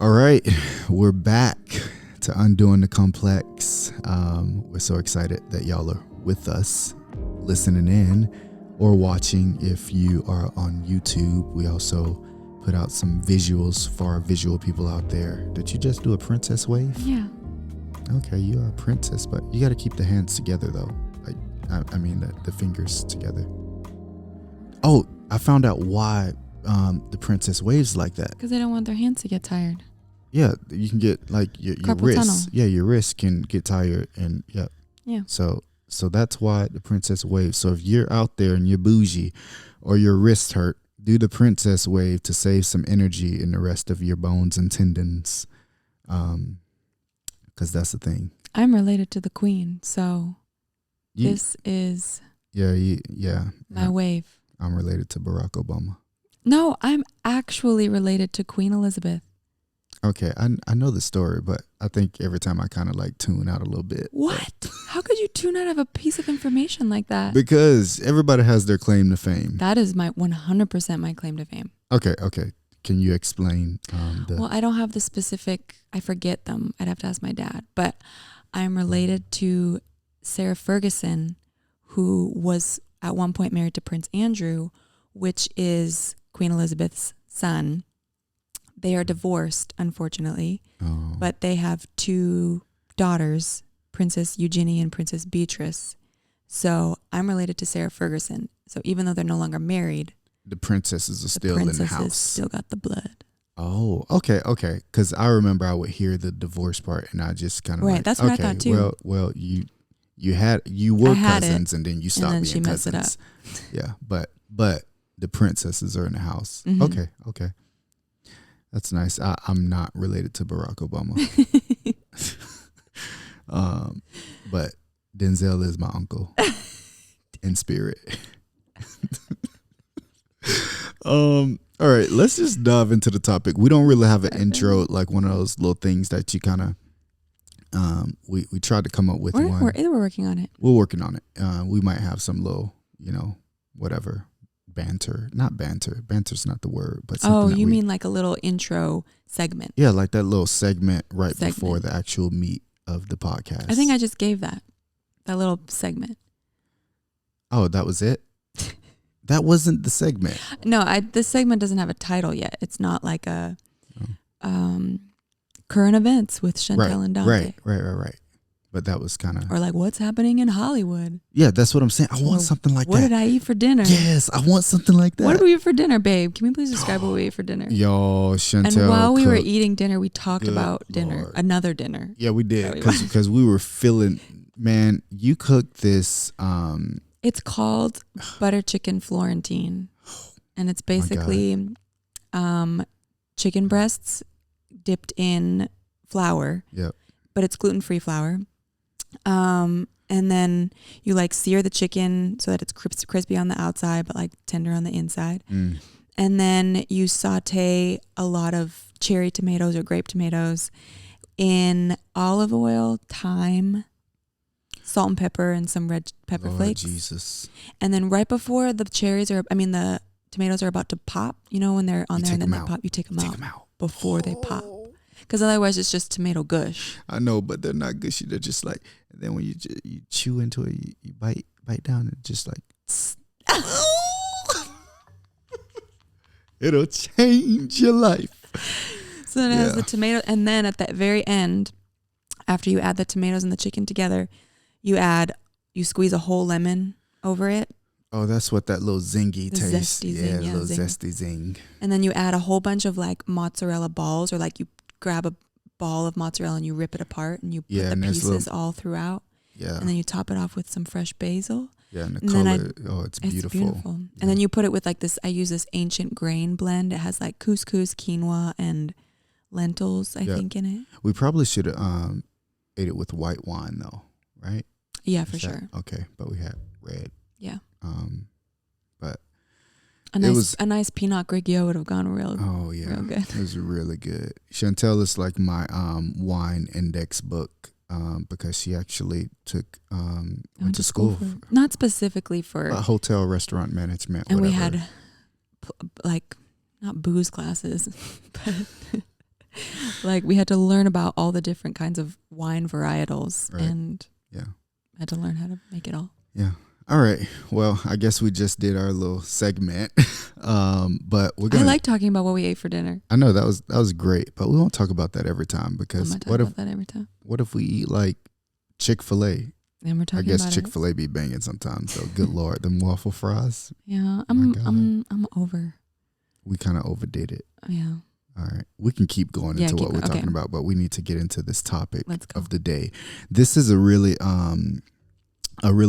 All right, we're back to Undoing the Complex. We're so excited that y'all are with us, listening in or watching if you are on YouTube. We also put out some visuals for our visual people out there. Did you just do a princess wave? Yeah. Okay, you are a princess, but you got to keep the hands together though. Like, I mean the fingers together. Oh, I found out why the princess waves like that. Because they don't want their hands to get tired. Yeah, you can get like your Carpal wrists. tunnel. Yeah, your wrists can get tired, and Yeah. So that's why the princess wave. So if you're out there and you're bougie, or your wrist hurt, do the princess wave to save some energy in the rest of your bones and tendons, because that's the thing. I'm related to the queen, so this is yeah. my wave. I'm related to Barack Obama. No, I'm actually related to Queen Elizabeth. Okay, I know the story, but I think every time I kind of like tune out a little bit. What? How could you tune out of a piece of information like that? Because everybody has their claim to fame. That is my 100% my claim to fame. Okay. Can you explain Well, I don't have the specific, I forget them. I'd have to ask my dad. But I'm related to Sarah Ferguson, who was at one point married to Prince Andrew, which is Queen Elizabeth's son. They are divorced, unfortunately, but they have two daughters, Princess Eugenie and Princess Beatrice. So I'm related to Sarah Ferguson. So even though they're no longer married, the princesses are still in the house. Still got the blood. Oh, okay. Because I remember I would hear the divorce part, and I just kind of right. Like, that's what I thought too. Well, you were cousins, and then you stopped and then being she messed cousins. it up. Yeah, but the princesses are in the house. Mm-hmm. Okay. That's nice. I'm not related to Barack Obama. But Denzel is my uncle in spirit. All right, let's just dive into the topic. We don't really have an intro, like one of those little things that you kind of we tried to come up with one. We're working on it. We're working on it. We might have some little, whatever. Not banter. Banter's not the word, but something you mean like a little intro segment? Yeah, like that little segment before the actual meat of the podcast. I think I just gave that little segment. Oh, that was it? That wasn't the segment. No, this segment doesn't have a title yet. It's not like a current events with Chantel and Dante. Right. But that was kind of... Or like what's happening in Hollywood. Yeah, that's what I'm saying. I want something like that. What did I eat for dinner? Yes, I want something like that. What did we eat for dinner, babe? Can we please describe what we ate for dinner? Yo, Chantel. And while we were eating dinner, we talked about dinner. Lord. Another dinner. Yeah, we did. Because we were feeling... Man, you cooked this... It's called butter chicken Florentine. And it's basically chicken breasts dipped in flour. Yep. But it's gluten-free flour. And then you like sear the chicken so that it's crispy on the outside, but like tender on the inside. Mm. And then you saute a lot of cherry tomatoes or grape tomatoes in olive oil, thyme, salt and pepper, and some red pepper Lord flakes. Jesus. And then right before the the tomatoes are about to pop, when they're on there and then they pop, you take them out before they pop. Because otherwise it's just tomato gush. I know, but they're not gushy. They're just like, and then when you chew into it, you bite down, and just like, it'll change your life. So then it has the tomato, and then at the very end, after you add the tomatoes and the chicken together, you squeeze a whole lemon over it. Oh, that's what that little zingy taste. Zesty zing. And then you add a whole bunch of like mozzarella balls, or like you grab a ball of mozzarella and you rip it apart and you put the pieces all throughout. Yeah. And then you top it off with some fresh basil. Yeah, and the color, it's beautiful. It's beautiful. Yeah. And then you put it with like this, I use this ancient grain blend. It has like couscous, quinoa, and lentils, I think, in it. We probably should have ate it with white wine though, right? Yeah, for sure. Okay, but we had red. Yeah. But a nice Pinot Grigio would have gone real. Oh yeah, real good. It was really good. Chantel is like my wine index book because she actually went to school not specifically for hotel restaurant management. And whatever. we had like not booze classes, but Like we had to learn about all the different kinds of wine varietals, Right. and Yeah. had to learn how to make it all. Yeah. All right. Well, I guess we just did our little segment. But we're I gonna. like talking about what we ate for dinner. I know that was great, but we won't talk about that every time I'm because gonna talk what about that every time. if we eat like Chick-fil-A? And we're I talking guess about Chick-fil-A be banging sometimes. So good Lord, them waffle fries. it. Yeah, My God. I'm over. We kind of overdid it. Yeah, All right. We can keep going Yeah, into keep what we're going. talking Okay. about, but we need to get into this topic let's go. of the day. This is a really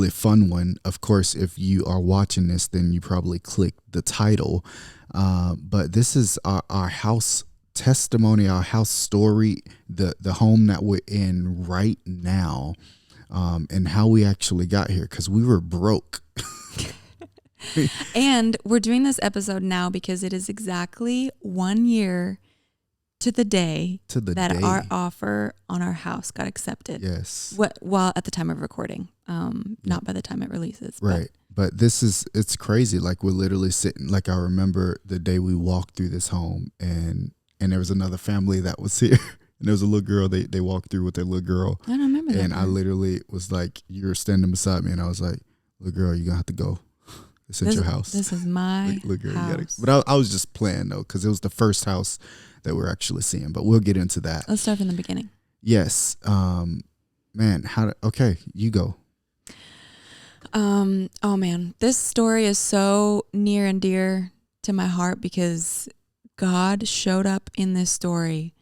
fun one. Of course, if you are watching this, then you probably clicked the title. But this is our house testimony, our house story, the home that we're in right now, and how we actually got here, because we were broke. And we're doing this episode now because it is exactly 1 year to the day To the that day. our offer on our house got accepted. Yes. Well, at the time of recording, not by the time it releases. Right. But it's crazy. Like we're literally sitting, like I remember the day we walked through this home, and there was another family that was here. And there was a little girl, they walked through with their little girl. I don't remember that. And I literally was like, you were standing beside me, and I was like, little girl, you're going to have to go. This is your house. This is my Little girl, house. you gotta. But I was just playing though, because it was the first house that we're actually seeing. But we'll get into that. Let's start from the beginning. Yes. Man, okay, you go. Oh man, this story is so near and dear to my heart because God showed up in this story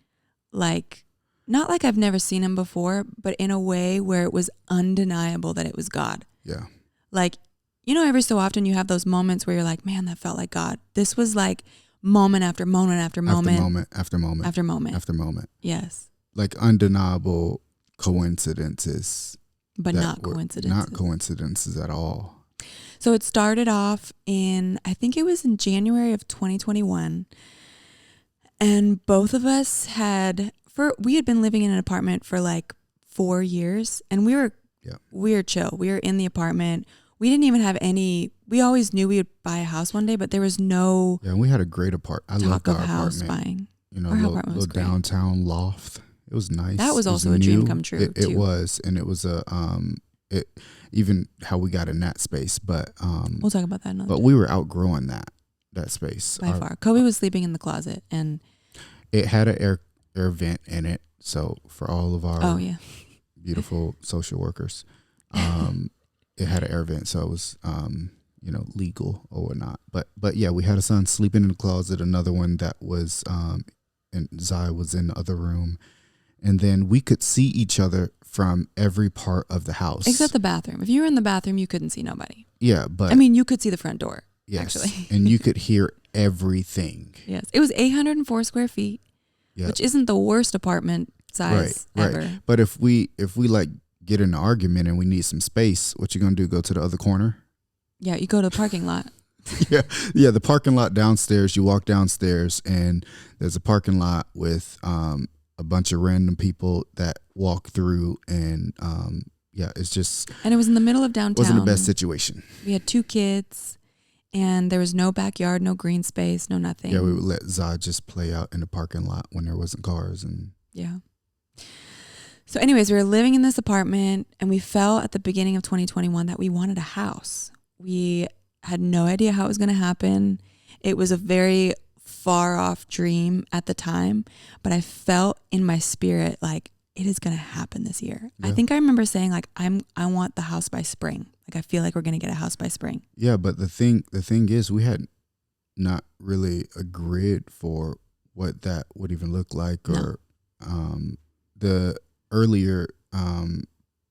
like, not like I've never seen him before, but in a way where it was undeniable that it was God. Yeah. Like, you know, every so often you have those moments where you're like, man, that felt like God. This was like moment after moment after moment. After moment. After moment. After moment. Yes. Like undeniable coincidences. But that not were coincidences. Not coincidences at all. So it started off I think it was in January of 2021. And both of us we had been living in an apartment for like 4 years, and we were chill. We were in the apartment. We didn't even have we always knew we would buy a house one day, but there was no Yeah, and we had a great apartment. I loved talk our of house apartment. buying. You know, Our little apartment was great. downtown loft. It was nice. That was It also a dream new. come true, It too. was, and it was even how we got in that space. But We'll talk about that another but time. we were outgrowing that space By far. Kobe was sleeping in the closet, and It had an air vent in it, so for all of our beautiful social workers, it had an air vent, so it was legal or whatnot. But yeah, we had a son sleeping in the closet, another one that was and Zai was in the other room, and then we could see each other from every part of the house except the bathroom. If you were in the bathroom, you couldn't see nobody. Yeah, but I mean, you could see the front door. yes, actually. and you could hear everything. Yes, it was 804 square feet, Yep. which isn't the worst apartment size ever. Right. But if we like get in an argument and we need some space, what you gonna do? Go to the other corner? Yeah, you go to the parking lot. Yeah, the parking lot downstairs. You walk downstairs and there's a parking lot with a bunch of random people that walk through, and it's just And it was in the middle of downtown. wasn't the best situation. We had 2 kids, and there was no backyard, no green space, no nothing. Yeah, we would let Zah just play out in the parking lot when there wasn't cars. And yeah. So anyways, we were living in this apartment, and we felt at the beginning of 2021 that we wanted a house. We had no idea how it was going to happen. It was a very far off dream at the time, but I felt in my spirit like it is going to happen this year. Yeah. I think I remember saying like, I want the house by spring. Like I feel like we're going to get a house by spring. yeah, but the thing is, we had not really a grid for what that would even look like, or the earlier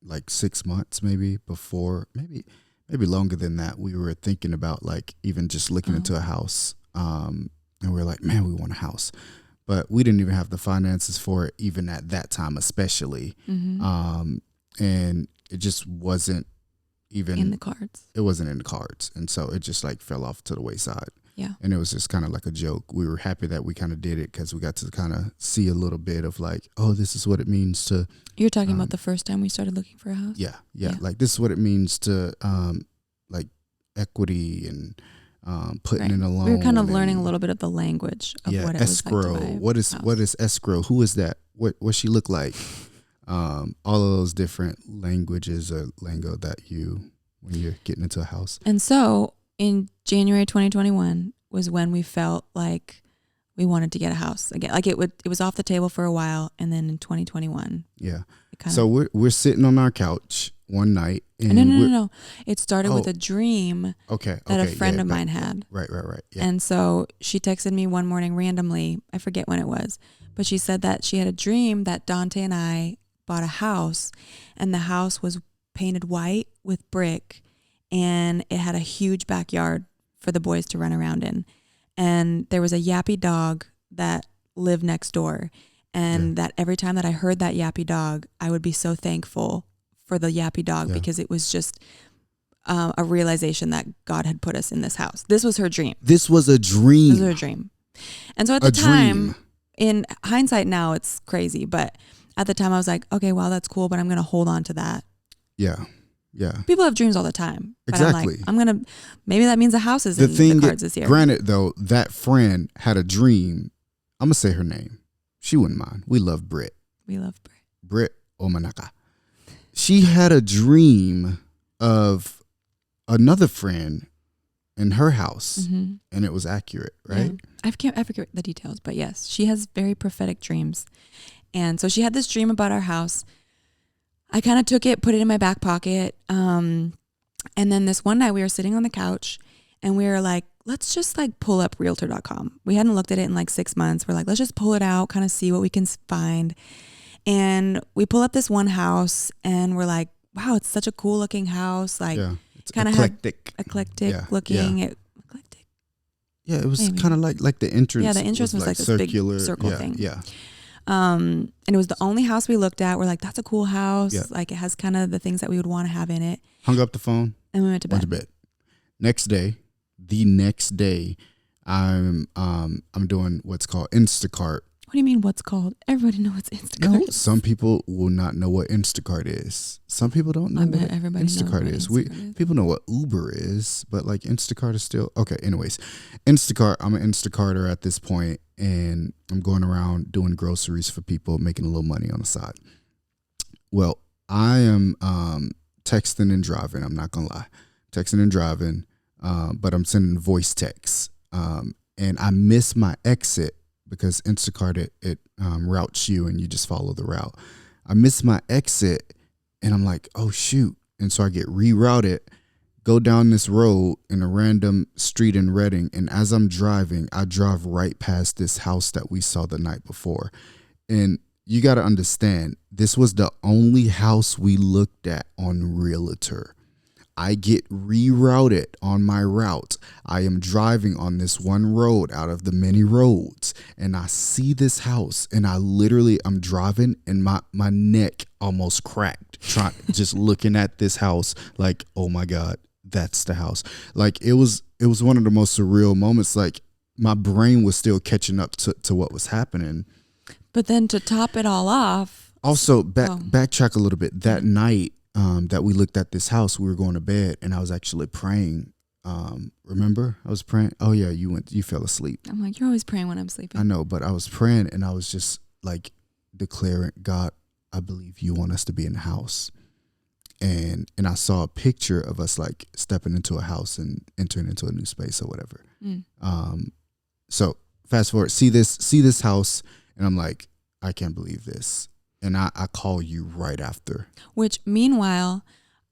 like 6 months maybe before, maybe longer than that, we were thinking about like even just looking into a house, and we were like, man, we want a house, but we didn't even have the finances for it even at that time, especially. Mm-hmm. And it just wasn't even In the cards. It wasn't in the cards, and so it just like fell off to the wayside. Yeah. And it was just kind of like a joke. We were happy that we kind of did it because we got to kind of see a little bit of like, oh, this is what it means to. You're talking about the first time we started looking for a house? Yeah. Like this is what it means to like equity and putting Right. in a loan. We were kind of learning a little bit of the language of what it escrow. was like to buy a What house. is escrow? Who is that? What she look like? All of those different languages or lingo that when you're getting into a house. And so in January 2021 was when we felt like we wanted to get a house again. Like it was off the table for a while, and then in 2021, Yeah. it So we're sitting on our couch one night, and no. It started with a dream that a friend of mine had. Right. Yeah. And so she texted me one morning randomly. I forget when it was, but she said that she had a dream that Dante and I bought a house, and the house was painted white with brick, and it had a huge backyard for the boys to run around in. And there was a yappy dog that lived next door. And that every time that I heard that yappy dog, I would be so thankful for the yappy dog because it was just a realization that God had put us in this house. This was her dream. This was a dream. This was her dream. And so at the time, in hindsight now, it's crazy. But at the time I was like, okay, wow, that's cool, but I'm going to hold on to that. Yeah. Yeah. People have dreams all the time. But Exactly. I'm like, maybe that means a house is in the cards this year. Granted, though, that friend had a dream. I'm going to say her name. She wouldn't mind. We love Britt. We love Britt. Britt Omanaka. She had a dream of another friend in her house, and it was accurate, right? Yeah. I forget the details, but yes, she has very prophetic dreams. And so she had this dream about our house. I kind of took it, put it in my back pocket. And then this one night we were sitting on the couch and we were like, let's just like pull up realtor.com. We hadn't looked at it in like 6 months. We're like, let's just pull it out, kind of see what we can find. And we pull up this one house and we're like, wow, it's such a cool looking house. Like it's kind of eclectic looking. Yeah. Eclectic. Yeah, it was kind of like the entrance. Yeah, the entrance was like this circular big circle thing. Yeah. And it was the only house we looked at. We're like, that's a cool house. Yeah. Like it has kind of the things that we would want to have in it. Hung up the phone. And we went to bed. The next day, I'm doing what's called Instacart. What do you mean what's called? Everybody knows what's Instacart. No, some people will not know what Instacart is. Some people don't know what everybody Instacart knows is. what Instacart is. People know what Uber is, but like Instacart is still okay. Anyways, Instacart. I'm an Instacarter at this point, and I'm going around doing groceries for people, making a little money on the side. Well, I am texting and driving. I'm not gonna lie, texting and driving, but I'm sending voice texts, and I miss my exit. Because Instacart, it routes you and you just follow the route. I miss my exit and I'm like, oh, shoot. And so I get rerouted, go down this road in a random street in Reading. And as I'm driving, I drive right past this house that we saw the night before. And you got to understand, this was the only house we looked at on Realtor. I get rerouted on my route. I am driving on this one road out of the many roads, and I see this house, and I'm driving, and my neck almost cracked, just looking at this house, like, oh my God, that's the house. Like it was one of the most surreal moments. Like my brain was still catching up to what was happening. But then to top it all off. Also, backtrack a little bit. That night, that we looked at this house, we were going to bed, and I was actually praying. Remember, I was praying. Oh yeah, you fell asleep. I'm like, you're always praying when I'm sleeping. I know, but I was praying, and I was just like declaring, God, I believe you want us to be in the house. And I saw a picture of us like stepping into a house and entering into a new space or whatever. So fast forward, see this house, and I'm like, I can't believe this. And I call you right after. Which meanwhile,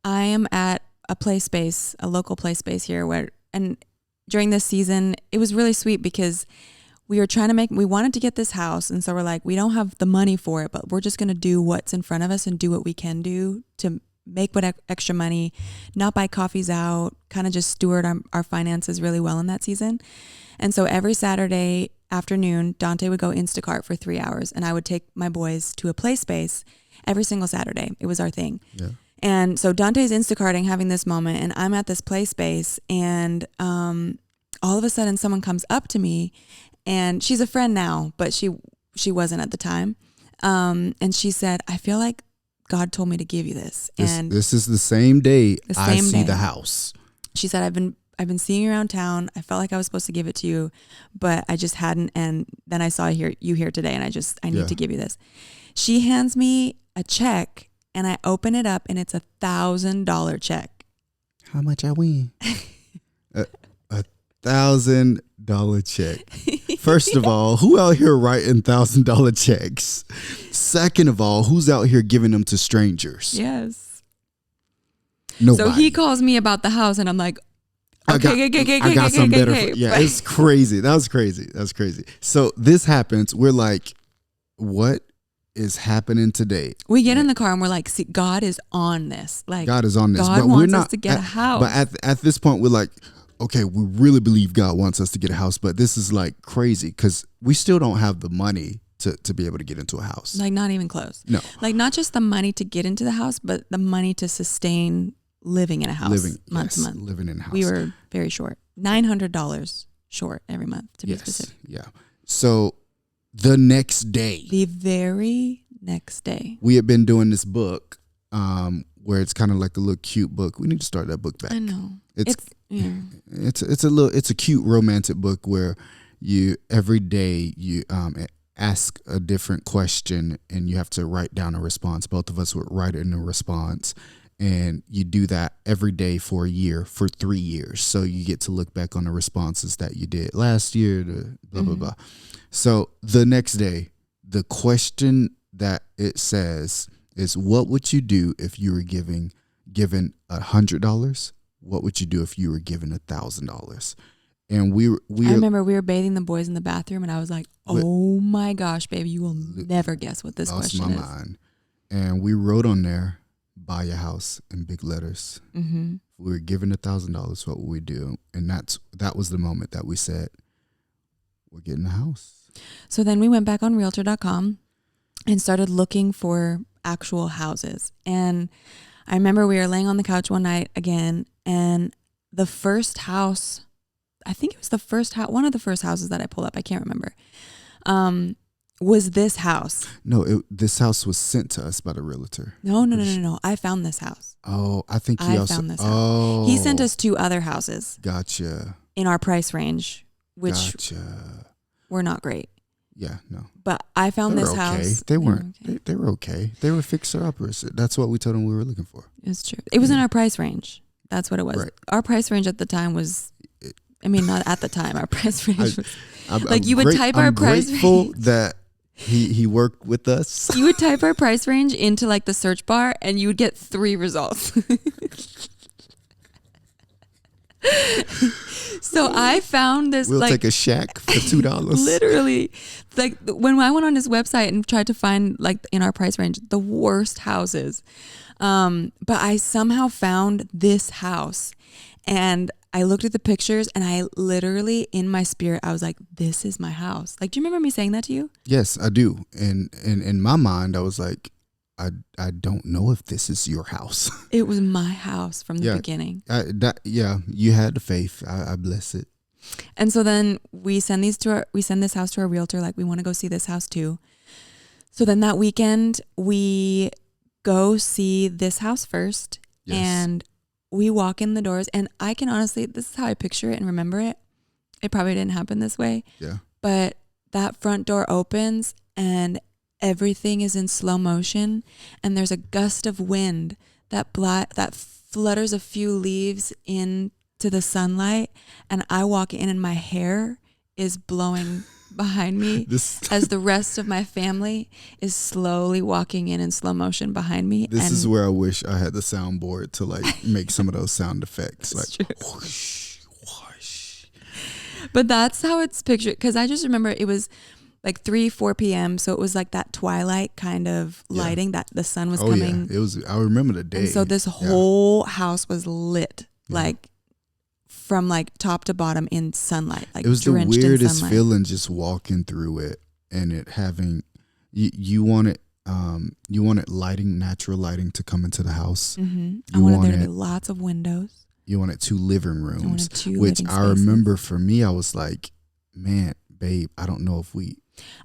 I am at a local play space here and during this season, it was really sweet because we wanted to get this house. And so we're like, we don't have the money for it, but we're just going to do what's in front of us and do what we can do to make extra money, not buy coffees out, kind of just steward our finances really well in that season. And so every Saturday afternoon, Dante would go Instacart for 3 hours, and I would take my boys to a play space every single Saturday. It was our thing. Yeah. And so Dante's Instacarting, having this moment, and I'm at this play space, and all of a sudden someone comes up to me, and she's a friend now, but she wasn't at the time. And she said, I feel like God told me to give you this. And this is the same day I see the house. She said, I've been seeing you around town. I felt like I was supposed to give it to you, but I just hadn't. And then I saw you here today, and I need to give you this. She hands me a check, and I open it up, and it's $1,000 check. How much I win? $1,000 check. First of all, who out here writing $1,000 checks? Second of all, who's out here giving them to strangers? Yes. Nobody. So he calls me about the house, and I'm like, I got something better. It's crazy. That was crazy. So this happens. We're like, what is happening today? We get in the car and we're like, see, God is on this. Like, God is on this. God but wants we're not, us to get a house. But at this point, we're like, okay, we really believe God wants us to get a house, but this is like crazy because we still don't have the money to be able to get into a house. Like, not even close. No. Like, not just the money to get into the house, but the money to sustain living in a house month to month. Living in a house. We were very short. $900 short every month, to be specific. Yeah. So the next day. The very next day. We had been doing this book where it's kind of like a little cute book. We need to start that book back. I know. It's a cute romantic book where you every day you ask a different question and you have to write down a response. Both of us would write in a response, and you do that every day for a year, for 3 years. So you get to look back on the responses that you did last year, blah blah blah. So the next day, the question that it says is, what would you do if you were given $100? What would you do if you were given $1,000? And I remember we were bathing the boys in the bathroom, and I was like, oh my gosh, baby, you will never guess what this question is. Lost my mind. And we wrote on there, buy a house in big letters. Mm-hmm. If we were given $1,000, what would we do? And that was the moment that we said, we're getting a house. So then we went back on realtor.com and started looking for actual houses. And I remember we were laying on the couch one night again, and the first house, I think it was the first house, one of the first houses that I pulled up, I can't remember, was this house. No, this house was sent to us by the realtor. No. I found this house. Oh, I think found this house. He sent us 2 other houses. Gotcha. In our price range, which were not great. Yeah, no. But I found this house. They weren't. Okay. They were okay. They were fixer-uppers. That's what we told them we were looking for. It's true. It was in our price range. That's what it was. Right. Our price range at the time was, I mean, not at the time. Our price range was I'm grateful that he worked with us. You would type our price range into like the search bar, and you would get 3 results. So I found this. We'll take a shack for $2. Literally, like when I went on his website and tried to find like in our price range the worst houses, but I somehow found this house, and I looked at the pictures, and I literally in my spirit I was like, "This is my house." Like, do you remember me saying that to you? Yes, I do. And in my mind, I was like, I don't know if this is your house. It was my house from the beginning. You had the faith. I bless it. And so then we send this house to our realtor. Like, we want to go see this house too. So then that weekend we go see this house first, and we walk in the doors. And I can honestly, this is how I picture it and remember it. It probably didn't happen this way. Yeah. But that front door opens, and everything is in slow motion, and there's a gust of wind that flutters a few leaves into the sunlight, and I walk in, and my hair is blowing behind me as the rest of my family is slowly walking in slow motion behind me. This is where I wish I had the soundboard to like make some of those sound effects, like whoosh, whoosh. But that's how it's pictured, because I just remember it was like 4 p.m. So it was like that twilight kind of lighting that the sun was coming. Yeah. It was. I remember the day. And so this whole house was lit, like from like top to bottom in sunlight. Like, it was the weirdest feeling just walking through it, and it having you wanted lighting, natural lighting to come into the house. Mm-hmm. I wanted there to be lots of windows. You wanted 2 living rooms, I wanted 2 which living I remember for me, I was like, man, babe, I don't know if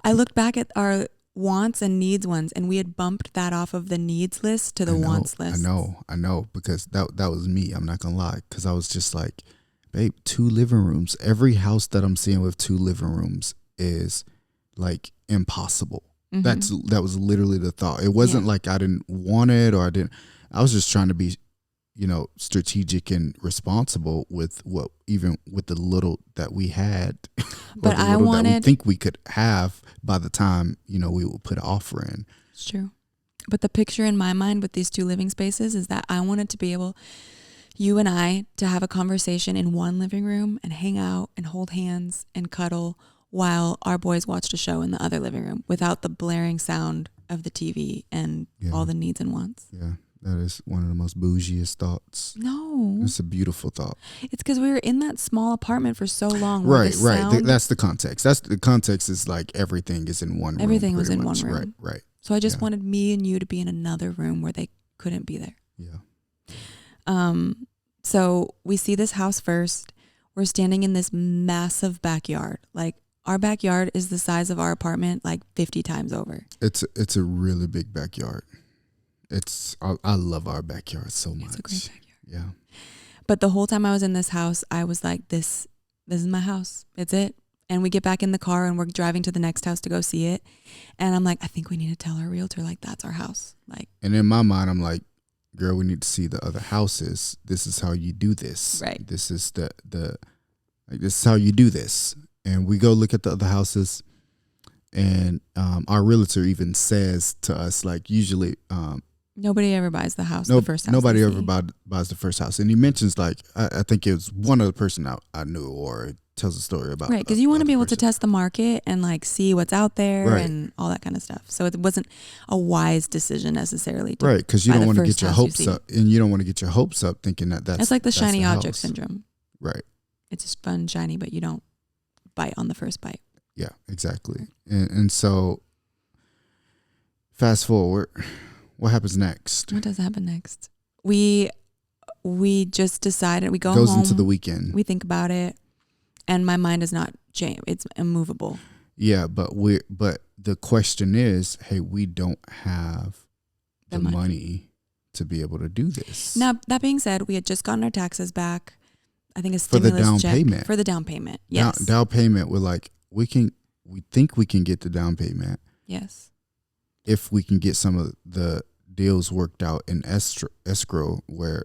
I looked back at our wants and needs ones, and we had bumped that off of the needs list to the wants list. I know, because that was me. I'm not gonna lie, because I was just like, babe, 2 living rooms. Every house that I'm seeing with 2 living rooms is like impossible. That was literally the thought. It wasn't like I didn't want it or I was just trying to be, strategic and responsible with the little that we had. But I wanted, that we think we could have by the time, we would put an offer in. It's true. But the picture in my mind with these 2 living spaces is that I wanted to be able, you and I, to have a conversation in one living room and hang out and hold hands and cuddle while our boys watched a show in the other living room without the blaring sound of the TV and all the needs and wants. Yeah, that is one of the most bougiest thoughts. No. It's a beautiful thought. It's because we were in that small apartment for so long. Right. That's the context. The context is like everything is in one room. Everything was in one room. Right. So I just wanted me and you to be in another room where they couldn't be there. Yeah. So we see this house first. We're standing in this massive backyard. Like, our backyard is the size of our apartment, like 50 times over. It's a really big backyard. I love our backyard so much. It's a great backyard. Yeah. But the whole time I was in this house, I was like, this is my house. It's it. And we get back in the car and we're driving to the next house to go see it. And I'm like, I think we need to tell our realtor, like, that's our house. Like, and in my mind, I'm like, girl, we need to see the other houses. This is how you do this. Right. This is this is how you do this. And we go look at the other houses, and our realtor even says to us, like, usually nobody ever buys the house, the first house. Nobody ever buys the first house. And he mentions, like, I think it was one other person I knew, or tells a story about. Right, because you want to be able to test the market and, like, see what's out there and all that kind of stuff. So it wasn't a wise decision necessarily. Right, because you don't want to get your hopes up, and you don't want to get your hopes up thinking that's it's like the shiny object syndrome. Right. It's just fun, shiny, but you don't bite on the first bite. Yeah, exactly. And so fast forward, what happens next? What does happen next? We just decided, we go Goes home, into the weekend. We think about it, and my mind is not changed. It's immovable. Yeah, but the question is, hey, we don't have the money to be able to do this. Now, that being said, we had just gotten our taxes back. I think a stimulus for the down check payment. For the down payment, yes. Down payment, we're like, we think we can get the down payment. Yes. If we can get some of the deals worked out in escrow where,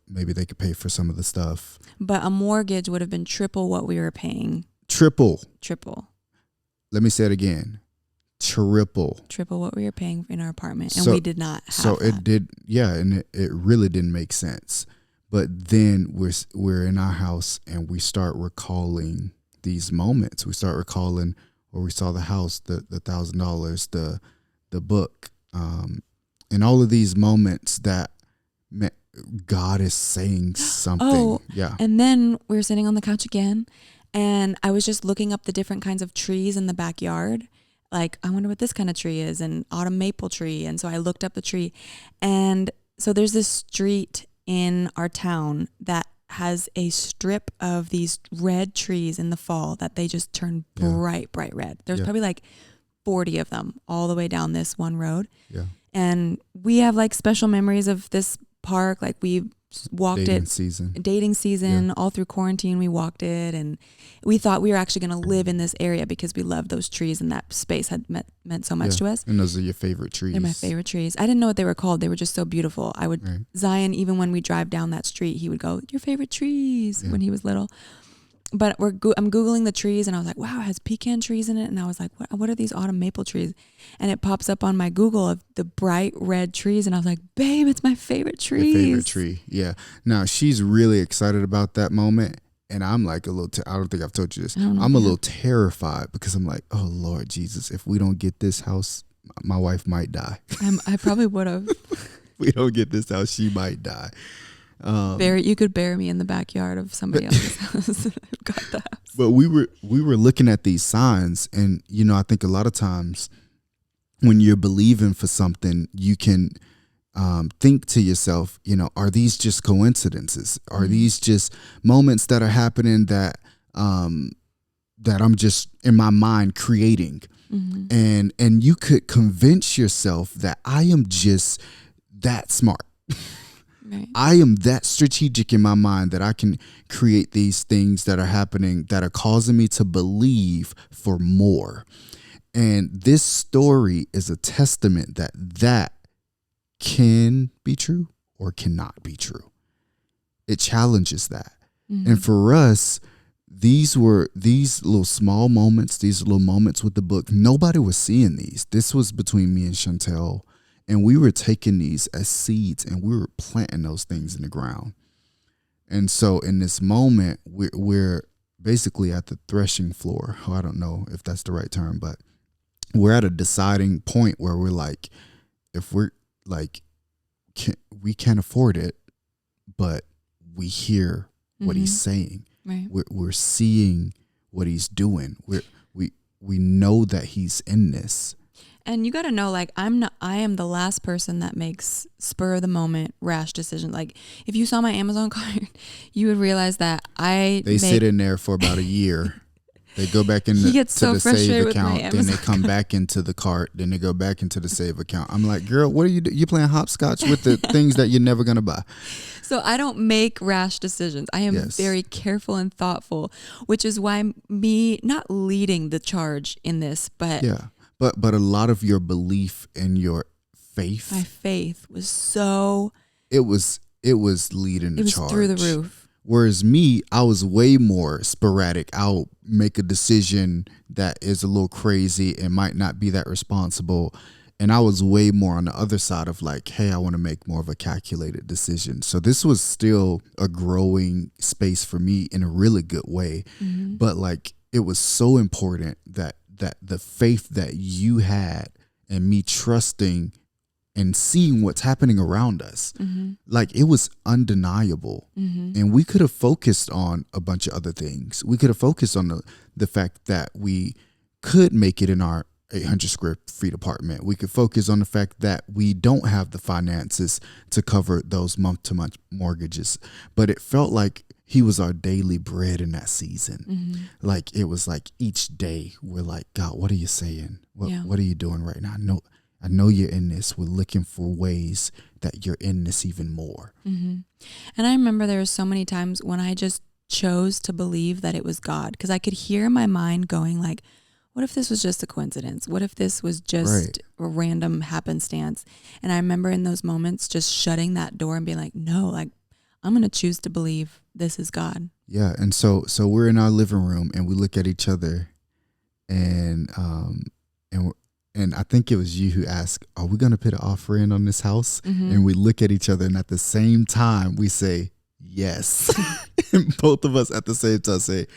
maybe they could pay for some of the stuff. But a mortgage would have been triple what we were paying. Triple. Let me say it again. Triple what we were paying in our apartment. And we did not have So that. it did, and it really didn't make sense. But then we're in our house and we start recalling these moments. We start recalling where we saw the house, the $1,000, the book, and all of these moments that God is saying something. Oh, yeah. And then we were sitting on the couch again, and I was just looking up the different kinds of trees in the backyard. Like, I wonder what this kind of tree is, an autumn maple tree. And so I looked up the tree, and so there's this street in our town that has a strip of these red trees in the fall that they just turn bright red. There's probably like 40 of them all the way down this one road. Yeah. And we have like special memories of this park. Like, we walked dating season all through quarantine. We walked it, and we thought we were actually going to live in this area because we loved those trees, and that space had meant so much to us. And those are your favorite trees. They're my favorite trees. I didn't know what they were called. They were just so beautiful. Zion, even when we drive down that street, he would go, your favorite trees, when he was little. But I'm Googling the trees, and I was like, wow, it has pecan trees in it. And I was like, what are these autumn maple trees? And it pops up on my Google of the bright red trees. And I was like, babe, it's my favorite trees. Your favorite tree. Yeah. Now, she's really excited about that moment. And I'm like I don't think I've told you this. I'm a little terrified because I'm like, oh, Lord Jesus, if we don't get this house, my wife might die. I probably would have. We don't get this house, she might die. You could bury me in the backyard of somebody else's house. Got the house. But we were looking at these signs, and I think a lot of times when you're believing for something, you can think to yourself, are these just coincidences? Are these just moments that are happening that I'm just in my mind creating? Mm-hmm. And you could convince yourself that I am just that smart. Right. I am that strategic in my mind that I can create these things that are happening that are causing me to believe for more. And this story is a testament that can be true or cannot be true. It challenges that. Mm-hmm. And for us, these little small moments, these little moments with the book. Nobody was seeing these. This was between me and Chantel, and we were taking these as seeds and we were planting those things in the ground. And so in this moment, we're basically at the threshing floor. I don't know if that's the right term, but we're at a deciding point where we're like, if we're like, we can't afford it, but we hear what he's saying. Right. We're seeing what he's doing. We know that he's in this. And you got to know, like, I am the last person that makes spur of the moment rash decisions. Like, if you saw my Amazon cart, you would realize that they sit in there for about a year. They go back into the save account, then they come back into the cart, then they go back into the save account. I'm like, girl, what are you doing? You playing hopscotch with the things that you're never going to buy. So I don't make rash decisions. I am very careful and thoughtful, which is why me not leading the charge in this, but but a lot of your belief and your faith. My faith was so. It was leading the charge. It was through the roof. Whereas me, I was way more sporadic. I'll make a decision that is a little crazy and might not be that responsible. And I was way more on the other side of like, hey, I want to make more of a calculated decision. So this was still a growing space for me in a really good way. Mm-hmm. But like, it was so important that the faith that you had and me trusting and seeing what's happening around us, like it was undeniable. And we could have focused on a bunch of other things. We could have focused on the fact that we could make it in our 800 square feet apartment. We could focus on the fact that we don't have the finances to cover those month-to-month mortgages. But it felt like he was our daily bread in that season. Like it was like each day we're like, God, what are you saying? What are you doing right now? I know you're in this. We're looking for ways that you're in this even more. And I remember there were so many times when I just chose to believe that it was God, because I could hear my mind going like, what if this was just a coincidence? What if this was just a random happenstance? And I remember in those moments just shutting that door and being like, no, like I'm going to choose to believe this is God. Yeah. And so we're in our living room and we look at each other and I think it was you who asked, are we going to put an offer in on this house? And we look at each other and at the same time we say, yes. And both of us at the same time say,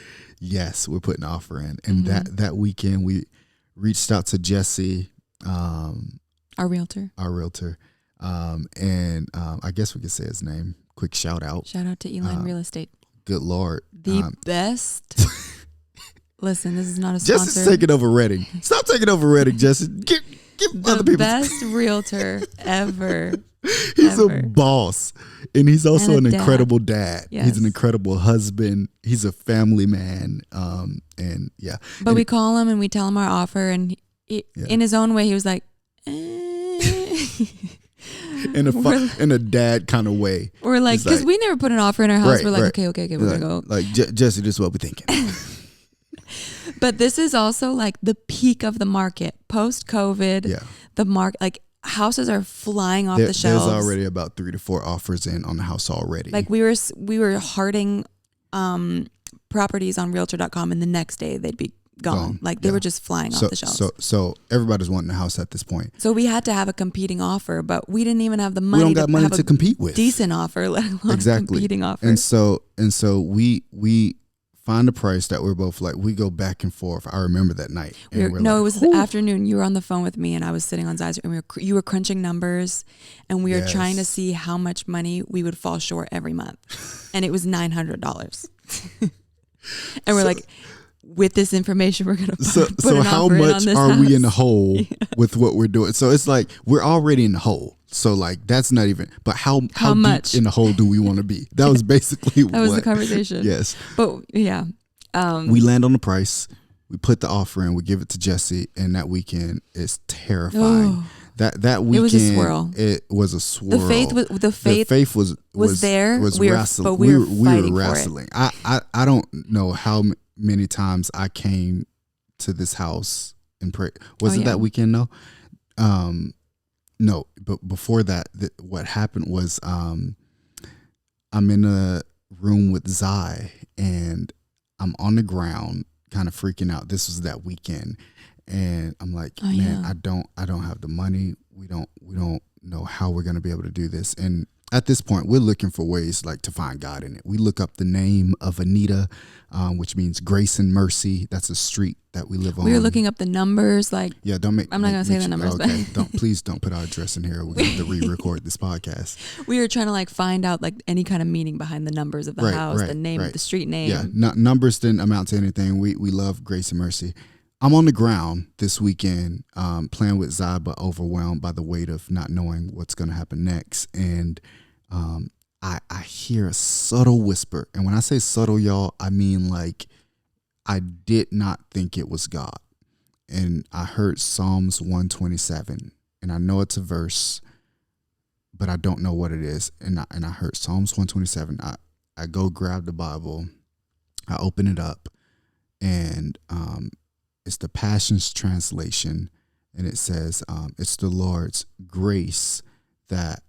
yes, we're putting an offer in. And that weekend we reached out to Jesse, our realtor. And I guess we could say his name. Quick shout out. Shout out to Eline Real Estate. Good Lord. The best. Listen, this is not a sponsor. Jesse's taking over Redding. Stop taking over Redding, Jesse. Give other people. The best realtor ever. He's a boss. And he's also an incredible dad. Yes. He's an incredible husband. He's a family man. And yeah. But we call him and we tell him our offer. And in his own way, he was like, in a dad kind of way. We're like, because we never put an offer in our house. We're like, okay, we're going to go. Like, Jesse, this is what we're thinking. But this is also like the peak of the market post-COVID. Yeah. The market, like houses are flying off the shelves. There's already about 3 to 4 offers in on the house already. Like we were hearting properties on Realtor.com, and the next day they'd be gone. Like they were just flying off the shelves. So everybody's wanting a house at this point. So we had to have a competing offer, but we didn't even have the money. We don't got money to compete with. Decent offer, let alone a competing offer. And so we find a price that we're both like, we go back and forth. I remember that night. It was the afternoon. You were on the phone with me and I was sitting on Zyzer, and you were crunching numbers, and we were trying to see how much money we would fall short every month. And it was $900. And we're like, with this information, we're going to put an how offer much in on are this we house. in the hole with what we're doing? So it's like, we're already in the hole. So like, that's not even, but how much deep in the hole do we want to be? That was basically that was the conversation. Yes. But yeah. We land on the price. We put the offer in. We give it to Jesse. And that weekend is terrifying. That weekend, was a swirl. It was a swirl. The faith was there. Was wrestling. But we were fighting wrestling. I don't know how many times I came to this house and pray. Was it that weekend? No. No, but before that, what happened was I'm in a room with Zai, and I'm on the ground kind of freaking out. This was that weekend. And I'm like, man, I don't have the money. We don't know how we're going to be able to do this. And at this point, we're looking for ways like to find God in it. We look up the name of Anita, which means grace and mercy. That's a street that we live on. We were looking up the numbers. Like, yeah, don't make. I'm not going to say the numbers. Okay, but please don't put our address in here. We're going to have to re-record this podcast. We were trying to like find out like any kind of meaning behind the numbers of the house, the name of the street name. Yeah, numbers didn't amount to anything. We love grace and mercy. I'm on the ground this weekend playing with Zai, but overwhelmed by the weight of not knowing what's going to happen next. And I hear a subtle whisper. And when I say subtle, y'all, I mean like I did not think it was God. And I heard Psalms 127. And I know it's a verse, but I don't know what it is. And I heard Psalms 127. I go grab the Bible. I open it up. And it's the Passions Translation, and it says, it's the Lord's grace that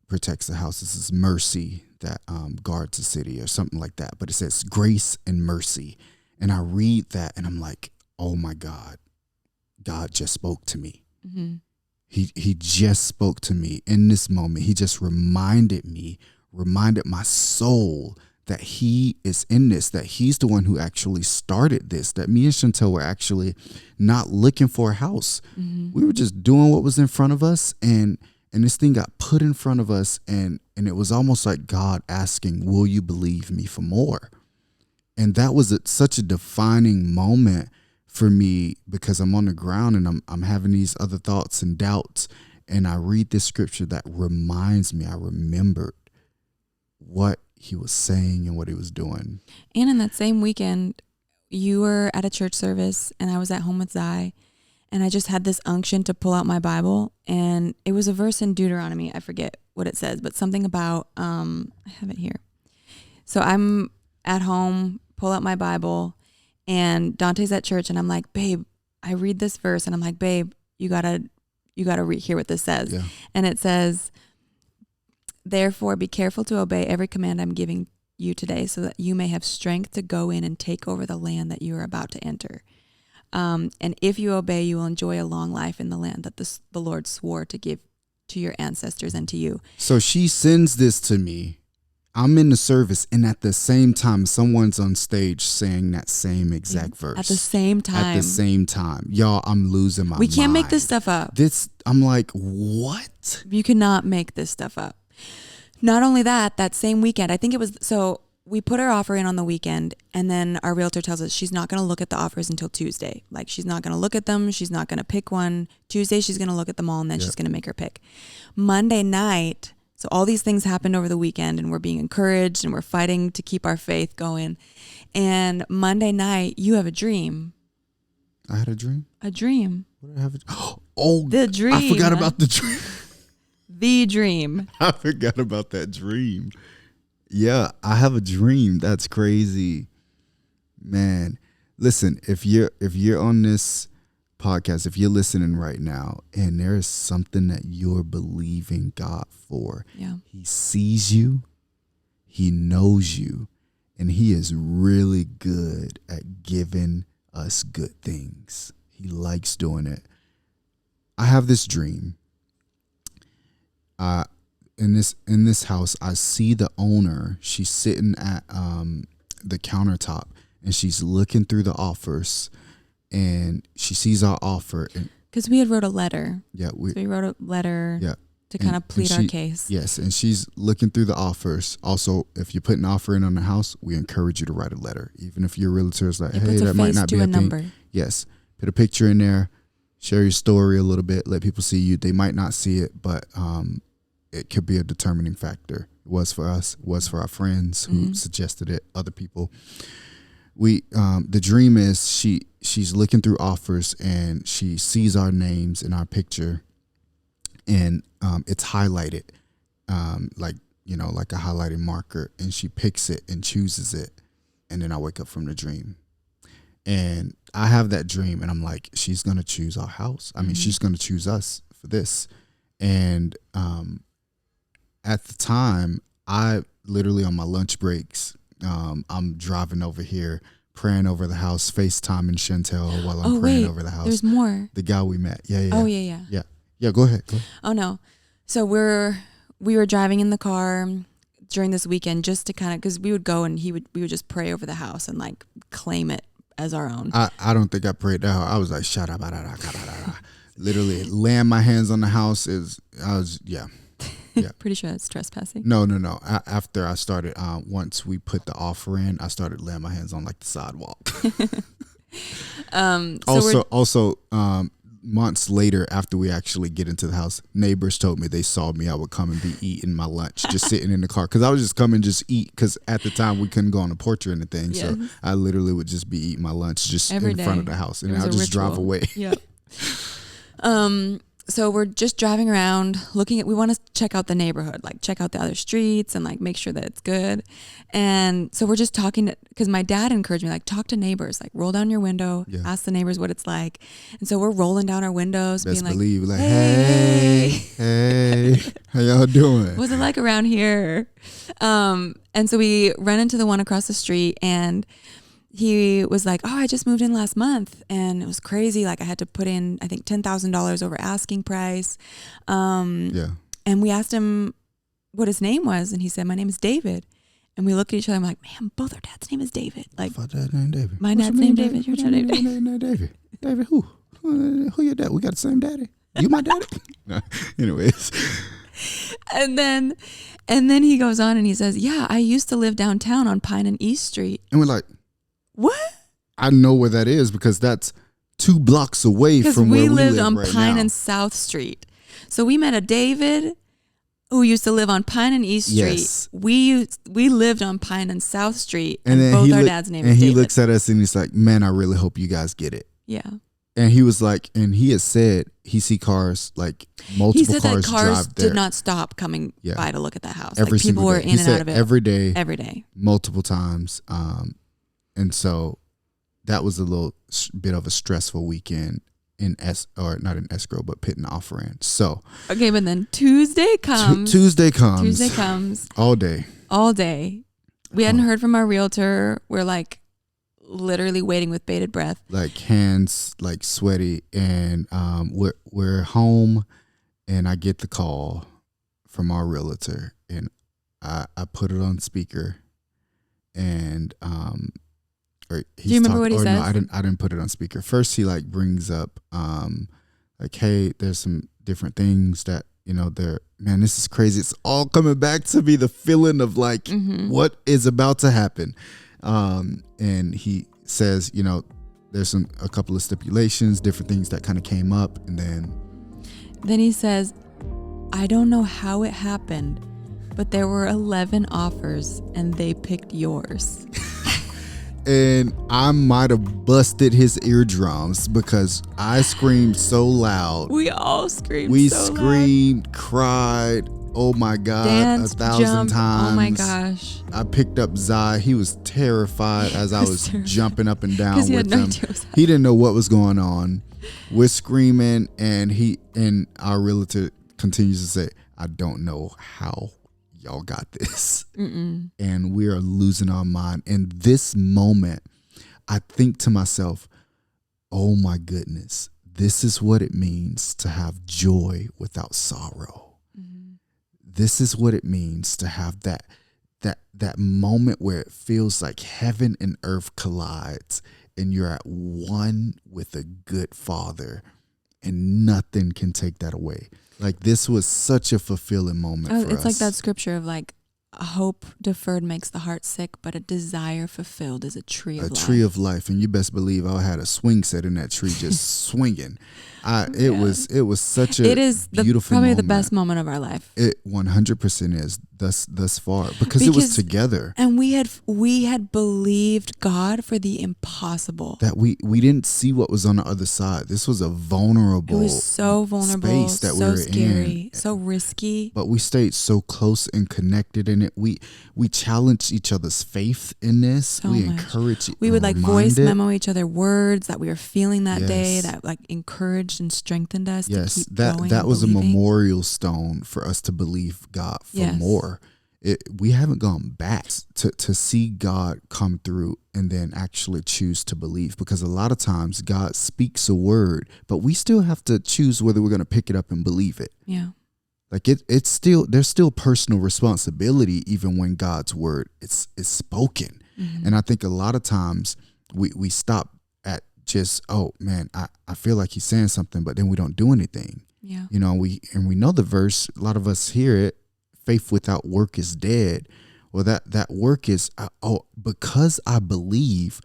protects the house. This is mercy that guards the city or something like that. But it says grace and mercy. And I read that, and I'm like, oh, my God, God just spoke to me. Mm-hmm. He just spoke to me in this moment. He just reminded my soul that he is in this, that he's the one who actually started this, that me and Chantel were actually not looking for a house. Mm-hmm. We were just doing what was in front of us, and this thing got put in front of us, and it was almost like God asking, will you believe me for more? And that was such a defining moment for me, because I'm on the ground and I'm having these other thoughts and doubts, and I read this scripture that reminds me, I remembered what he was saying and what he was doing. And in that same weekend, you were at a church service and I was at home with Zai, and I just had this unction to pull out my Bible, and it was a verse in Deuteronomy. I forget what it says, but something about, I have it here. So I'm at home, pull out my Bible, and Dante's at church, and I'm like, babe, I read this verse, and I'm like, babe, you gotta hear what this says. Yeah. And it says, therefore, be careful to obey every command I'm giving you today, so that you may have strength to go in and take over the land that you are about to enter. And if you obey, you will enjoy a long life in the land that the Lord swore to give to your ancestors and to you. So she sends this to me. I'm in the service, and at the same time, someone's on stage saying that same exact verse. At the same time. Y'all, I'm losing my mind. We can't make this stuff up. I'm like, what? You cannot make this stuff up. Not only that same weekend, I think it was, so we put our offer in on the weekend, and then our realtor tells us she's not going to look at the offers until Tuesday. Like, she's not going to look at them. She's not going to pick one. Tuesday, she's going to look at them all, and then she's going to make her pick. Monday night, so all these things happened over the weekend, and we're being encouraged, and we're fighting to keep our faith going. And Monday night, you have a dream. I had a dream? A dream. What did I have? Oh, the dream. I forgot about the dream. The dream. I forgot about that dream. Yeah, I have a dream. That's crazy. Man, listen, if you're on this podcast, if you're listening right now and there is something that you're believing God for, he sees you, he knows you, and he is really good at giving us good things. He likes doing it. I have this dream. In this house, I see the owner. She's sitting at the countertop, and she's looking through the offers, and she sees our offer. Because we had wrote a letter. Yeah, we wrote a letter. Yeah. To kind of plead our case. Yes, and she's looking through the offers. Also, if you put an offer in on the house, we encourage you to write a letter, even if your realtor is like, "Hey, that might not be a number." Thing. Yes, put a picture in there, share your story a little bit, let people see you. They might not see it, but it could be a determining factor. It was for us. It was for our friends who suggested it. Other people. The dream is she's looking through offers, and she sees our names in our picture, and it's highlighted, like, you know, like a highlighting marker, and she picks it and chooses it, and then I wake up from the dream, and I have that dream, and I'm like, she's gonna choose our house. I mean, she's gonna choose us for this, and at the time, I literally on my lunch breaks, I'm driving over here, praying over the house, FaceTiming Chantel while I'm praying over the house. There's more. The guy we met. Yeah. Oh, yeah. Yeah, go ahead. Oh, no. So we were driving in the car during this weekend just to kind of, because we would go and we would just pray over the house and like claim it as our own. I don't think I prayed that hard. I was like, shut up. Literally laying my hands on the house yeah. Pretty sure that's trespassing. No. After I started, once we put the offer in, I started laying my hands on like the sidewalk. Also, months later, after we actually get into the house, neighbors told me they saw me. I would come and be eating my lunch, just sitting in the car, because I would just come and just eat. Because at the time we couldn't go on the porch or anything, so I literally would just be eating my lunch just in front of the house, and I'll just drive away. Yep. So we're just driving around we want to check out the neighborhood, like check out the other streets and like make sure that it's good. And so we're just talking because my dad encouraged me, like, talk to neighbors, like roll down your window, ask the neighbors what it's like. And so we're rolling down our windows, Best being believe, like, hey, how y'all doing? What's it like around here? And so we ran into the one across the street, and he was like, oh, I just moved in last month, and it was crazy. Like, I had to put in, I think, $10,000 over asking price. And we asked him what his name was, and he said, my name is David. And we looked at each other, I'm like, man, both our dad's name is David. Like, my dad's name David. My dad's name David. Your dad's name David. David who? Who your dad? We got the same daddy. You my daddy? No. Anyways. And then he goes on and he says, yeah, I used to live downtown on Pine and East Street. And we're like, what? I know where that is, because that's 2 blocks away from where we lived live on right Pine now. and South Street. So we met a David who used to live on Pine and East Street. Yes. We lived on Pine and South Street, and then both our dad's name is David. And he David. looks at us and he's like, man, I really hope you guys get it. Yeah. And he was like, and he has said he see cars, like multiple He said cars that cars drive there. did not stop coming by to look at that house. Every like, people single were day. in He and said out of it every day. Every day. Multiple times. And so that was a little bit of a stressful weekend not in escrow, but putting the offer in. So okay, but then Tuesday comes. Tuesday comes. All day. We hadn't heard from our realtor. We're like literally waiting with bated breath. Like hands like sweaty, and we're home, and I get the call from our realtor, and I put it on speaker, and do you remember what he said? No, I didn't put it on speaker. First, he like brings up like, hey, there's some different things that, you know, man, this is crazy. It's all coming back to me, the feeling of like what is about to happen. And he says, you know, there's a couple of stipulations, different things that kind of came up, and then he says, I don't know how it happened, but there were 11 offers and they picked yours. And I might have busted his eardrums because I screamed so loud. We all screamed. We so screamed, loud. Cried. Oh my God, Danced, 1,000 jumped. times. Oh my gosh. I picked up Zai. He was terrified as I was jumping up and down with him. He didn't know what was going on. We're screaming, and our realtor continues to say, I don't know how y'all got this. And we are losing our mind. In this moment, I think to myself, oh my goodness, this is what it means to have joy without sorrow. This is what it means to have that moment where it feels like heaven and earth collides, and you're at one with a good Father, and nothing can take that away. Like, this was such a fulfilling moment for us. It's like that scripture of like, a hope deferred makes the heart sick, but a desire fulfilled is a tree of life. A tree of life. And you best believe I had a swing set in that tree just swinging. It was such a beautiful probably moment. the best moment of our life. It 100% is. thus far because it was together, and we had believed God for the impossible. That we didn't see what was on the other side. This was a vulnerable. It was so vulnerable, space that so we were scary, in. so risky. But we stayed so close and connected in it. We challenged each other's faith in this. So we much. encouraged. We would like voice it. memo each other words that we were feeling that Yes. day, that like encouraged and strengthened us. Yes, to keep that going that and was a believing. memorial stone for us to believe God for Yes. more. We haven't gone back to see God come through and then actually choose to believe, because a lot of times God speaks a word, but we still have to choose whether we're going to pick it up and believe it. Yeah. Like it's still, there's still personal responsibility even when God's word is spoken. Mm-hmm. And I think a lot of times we stop at just, oh man, I feel like he's saying something, but then we don't do anything. Yeah. You know, we know the verse, a lot of us hear it, faith without work is dead. Well, that work is, because I believe,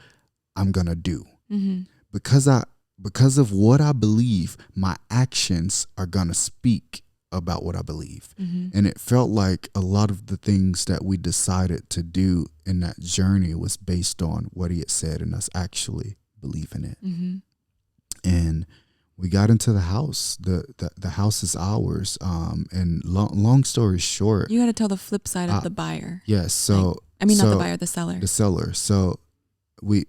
I'm going to do. Mm-hmm. Because of what I believe, my actions are going to speak about what I believe. Mm-hmm. And it felt like a lot of the things that we decided to do in that journey was based on what he had said and us actually believing it. Mm-hmm. And we got into the house. The house is ours. And long story short, You got to tell the flip side of the buyer. yes. So Not the buyer, the seller. the seller. So we're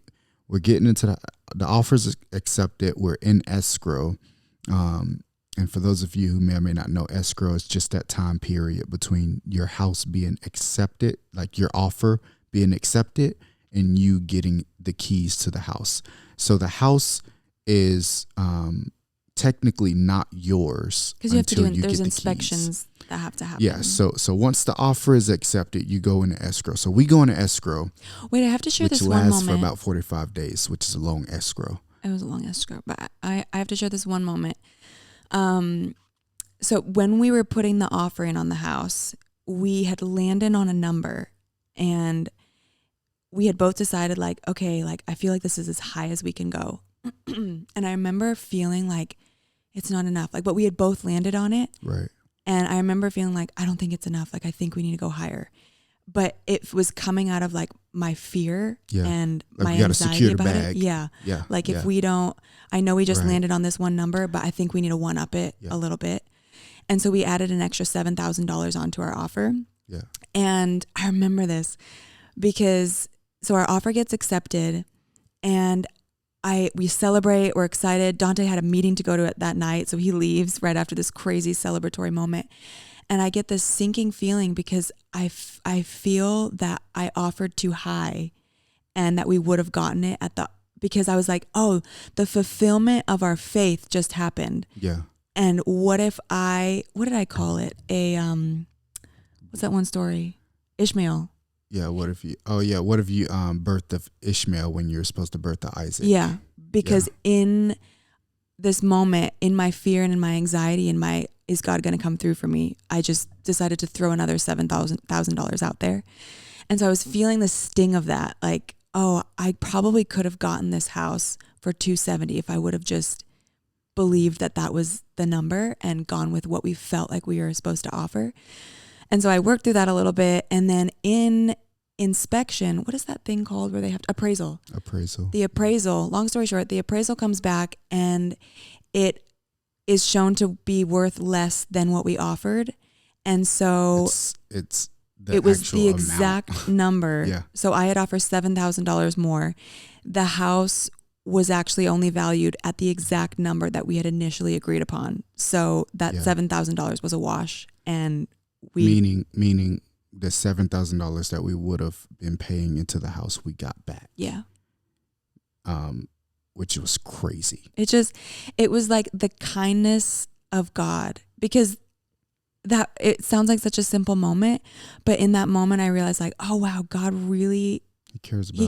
getting into the offers accepted. We're in escrow. And for those of you who may or may not know, escrow is just that time period between your house being accepted, like your offer being accepted, and you getting the keys to the house. So the house is technically not yours Because you have to do until there's get the inspections keys. that have to happen. Yeah, so once the offer is accepted, you go into escrow. So we go into escro, Wait, I have to share which this one lasts moment. for about 45 days, which is a long escrow. It was a long escrow, but I have to share this one moment. So when we were putting the offer in on the house, we had landed on a number, and we had both decided like, okay, like I feel like this is as high as we can go. And I remember feeling like it's not enough, like, but we had both landed on it. Right. And I remember feeling like, I don't think it's enough. Like, I think we need to go higher. But it was coming out of like my fear and Like my we gotta anxiety secure the about bag. it. Yeah. Yeah. Like yeah. if we don't, I know we just Right. landed on this one number, but I think we need to one up it a little bit. And so we added an extra $7,000 onto our offer. Yeah. And I remember this because so our offer gets accepted and we celebrate, we're excited. Dante had a meeting to go to that night, so he leaves right after this crazy celebratory moment. And I get this sinking feeling because I feel that I offered too high and that we would have gotten it because I was like, oh, the fulfillment of our faith just happened. Yeah. And what did I call it? What's that one story? Ishmael. Yeah. What if you birthed Ishmael when you're supposed to birth the Isaac? Yeah. Because in this moment, in my fear and in my anxiety and is God going to come through for me? I just decided to throw another $7,000 out there. And so I was feeling the sting of that. Like, oh, I probably could have gotten this house for $270 if I would have just believed that was the number and gone with what we felt like we were supposed to offer. And so I worked through that a little bit. And then in inspection, what is that thing called where they have appraisal? The appraisal, long story short, the appraisal comes back and it is shown to be worth less than what we offered. And so it was the exact number. Yeah. So I had offered $7,000 more. The house was actually only valued at the exact number that we had initially agreed upon. So that $7,000 was a wash. And meaning the $7,000 that we would have been paying into the house, we got back. Yeah. Which was crazy. It was like the kindness of God, because that it sounds like such a simple moment, but in that moment I realized like, oh wow, God really He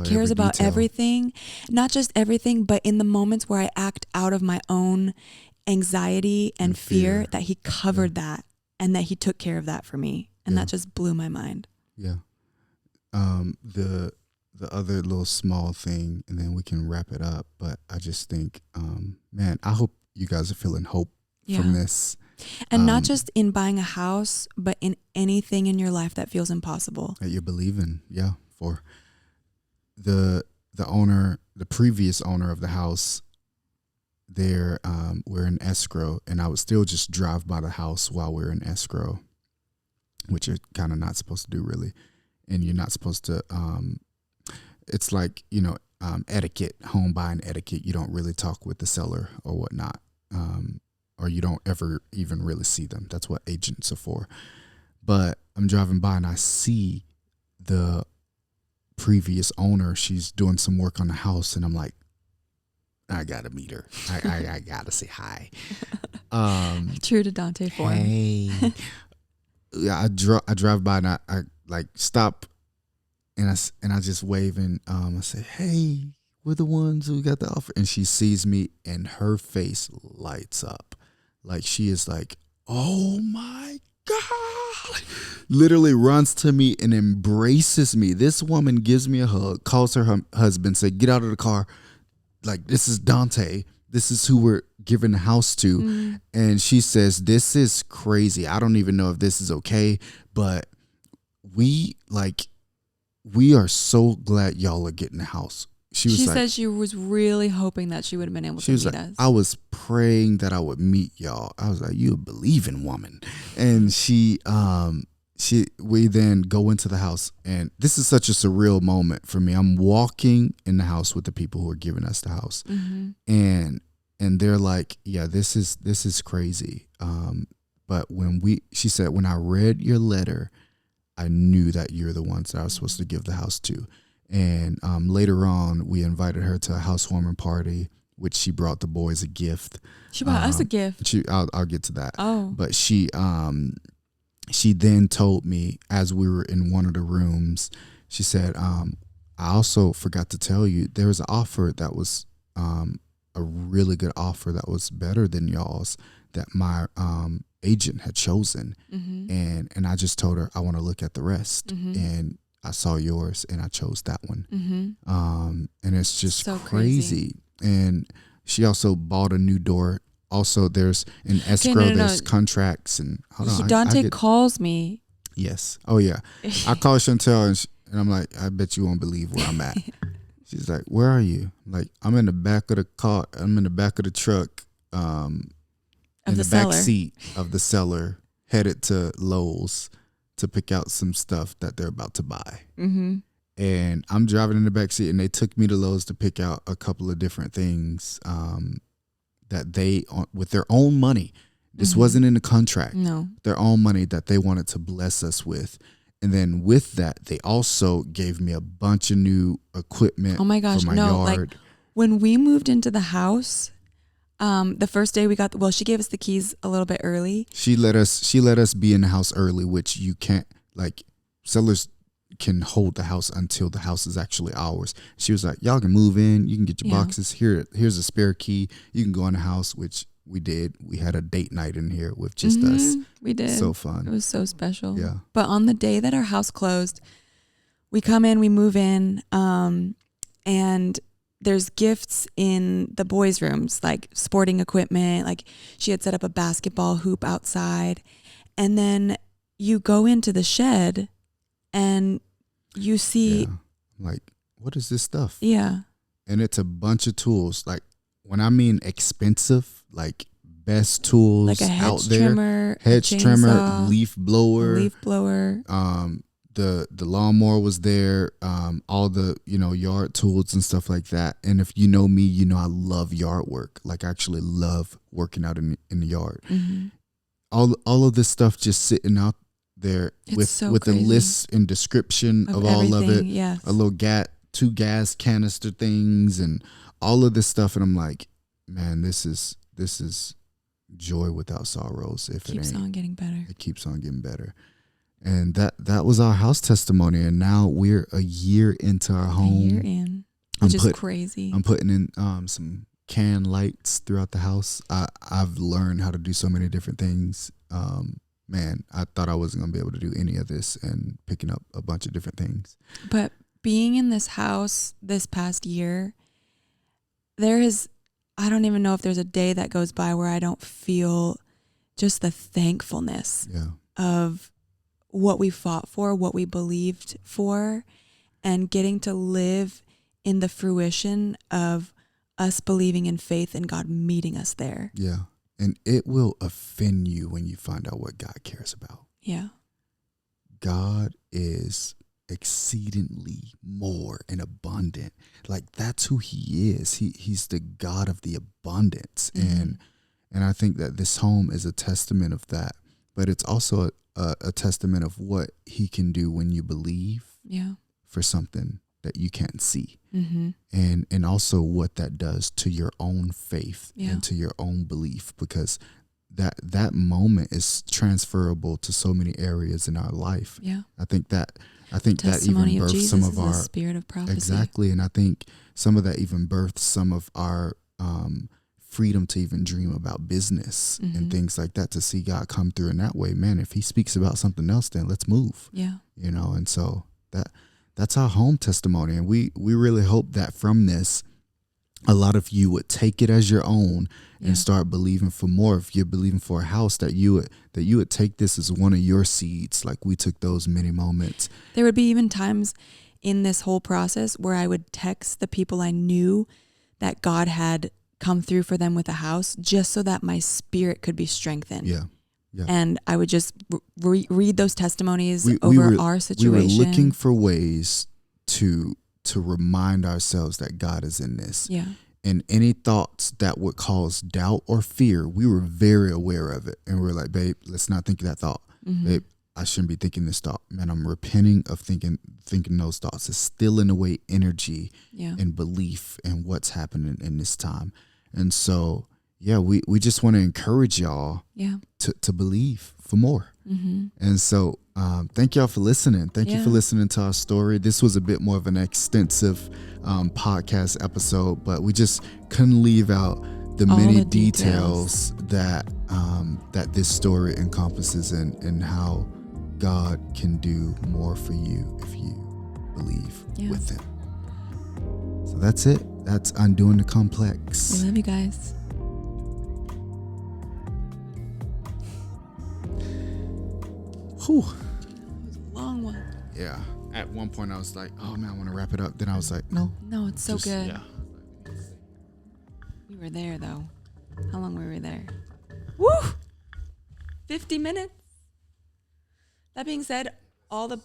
cares about everything, not just everything, but in the moments where I act out of my own anxiety and fear, that he covered that and that he took care of that for me. And that just blew my mind. Yeah. The other little small thing, and then we can wrap it up. But I just think, man, I hope you guys are feeling hope from this. And not just in buying a house, but in anything in your life that feels impossible. That you're believing, yeah, for the owner, the previous owner of the house. There, we're in escrow, and I would still just drive by the house while we're in escrow, which you're kind of not supposed to do, really, and you're not supposed to. It's like, etiquette, home buying etiquette. You don't really talk with the seller or whatnot, or you don't ever even really see them. That's what agents are for. But I'm driving by and I see the previous owner. She's doing some work on the house, and I'm like, I gotta meet her. I gotta say hi. True to Dante form. Hey, yeah, I drive by and I like stop, and I just wave, and I say, hey, we're the ones who got the offer. And she sees me, and her face lights up, like she is like, oh my God, literally runs to me and embraces me. This woman gives me a hug, calls her husband, say, get out of the car. Like, this is Dante. This is who we're giving the house to. Mm. And she says, this is crazy. I don't even know if this is okay, but we are so glad y'all are getting the house. She said she was really hoping that she would have been able to meet us. I was praying that I would meet y'all. I was like, you a believing woman. And we then go into the house, and this is such a surreal moment for me. I'm walking in the house with the people who are giving us the house, and they're like, yeah, this is crazy. But she said, when I read your letter, I knew that you're the ones that I was supposed to give the house to. And later on, we invited her to a housewarming party, which she brought the boys a gift. She brought us a gift. I'll get to that. Oh, but she then told me, as we were in one of the rooms, she said, I also forgot to tell you, there was an offer that was a really good offer that was better than y'all's, that my agent had chosen. And I just told her, I want to look at the rest. And I saw yours and I chose that one. And it's just so crazy. And she also bought a new door. Also, there's an escrow, there's contracts, and hold on. Dante calls me. Yes. Oh yeah. I call Chantel, and I'm like, I bet you won't believe where I'm at. She's like, where are you? I'm like, I'm in the back of the car. I'm in the back of the truck, in the back seat of the seller, headed to Lowe's to pick out some stuff that they're about to buy. And I'm driving in the back seat, and they took me to Lowe's to pick out a couple of different things that they, with their own money, this wasn't in the contract. No, their own money that they wanted to bless us with. And then with that, they also gave me a bunch of new equipment. Oh my gosh, for my no! yard. Like when we moved into the house, the first day we got, she gave us the keys a little bit early. She let us be in the house early, which you can't, like, sellers can hold the house until the house is actually ours. She was like, y'all can move in, you can get your boxes here. Here's a spare key. You can go in the house, which we did. We had a date night in here with just us. We did. So fun. It was so special. Yeah. But on the day that our house closed, we come in, we move in, and there's gifts in the boys' rooms, like sporting equipment. Like she had set up a basketball hoop outside. And then you go into the shed and you see, like, what is this stuff? Yeah. And it's a bunch of tools. Like, when I mean expensive, like best tools like a hedge out there. Trimmer, Hedge trimmer, leaf blower. The lawnmower was there, all the, yard tools and stuff like that. And if you know me, I love yard work. Like, I actually love working out in the yard. All of this stuff just sitting out there with a list and description of all of it. Yes. A little 2 gas canister things and all of this stuff. And I'm like, man, this is joy without sorrows. If it keeps on getting better. It keeps on getting better. And that was our house testimony. And now we're a year into our home. A year in, which is crazy. I'm putting in some can lights throughout the house. I've learned how to do so many different things. Man, I thought I wasn't going to be able to do any of this, and picking up a bunch of different things. But being in this house this past year, I don't even know if there's a day that goes by where I don't feel just the thankfulness Yeah. of what we fought for, what we believed for, and getting to live in the fruition of us believing in faith and God meeting us there. Yeah. And it will offend you when you find out what God cares about. Yeah. God is exceedingly more and abundant. Like, that's who he is. He's the God of the abundance. Mm-hmm. And I think that this home is a testament of that, but it's also a testament of what he can do when you believe Yeah. for something that you can't see. Mm-hmm. And also what that does to your own faith Yeah. and to your own belief, because that moment is transferable to so many areas in our life. Yeah. I think that even Testimony of birthed Jesus some of is our the spirit of prophecy. exactly, and I think some of that even birthed some of our freedom to even dream about business Mm-hmm. and things like that, to see God come through in that way. Man, if he speaks about something else, then let's move. Yeah. And so that's our home testimony, and we really hope that from this, a lot of you would take it as your own Yeah. and start believing for more. If you're believing for a house, that you would take this as one of your seeds, like we took those many moments. There would be even times in this whole process where I would text the people I knew that God had come through for them with a house, just so that my spirit could be strengthened. Yeah. Yeah. And I would just read those testimonies We over were- our We situation. were looking for ways to remind ourselves that God is in this. Yeah. And any thoughts that would cause doubt or fear, we were very aware of it. And we're like, babe, let's not think that thought. Mm-hmm. Babe, I shouldn't be thinking this thought. Man, I'm repenting of thinking those thoughts. It's stealing away energy Yeah. and belief in what's happening in this time. And so, yeah, we just want to encourage y'all Yeah. to believe for more. Mm-hmm. And so thank y'all for listening. Thank you Yeah. for listening to our story. This was a bit more of an extensive podcast episode, but we just couldn't leave out the All many the details. that this story encompasses, and how God can do more for you if you believe Yeah. with him. So that's it. That's Undoing the We Complex. love you guys. Whew. It was a long one. Yeah. At one point I was like, oh man, I want to wrap it up. Then I was like, no. No, it's so Just- good. Yeah. We were there though. How long were we there? Woo! 50 minutes. That being said, all the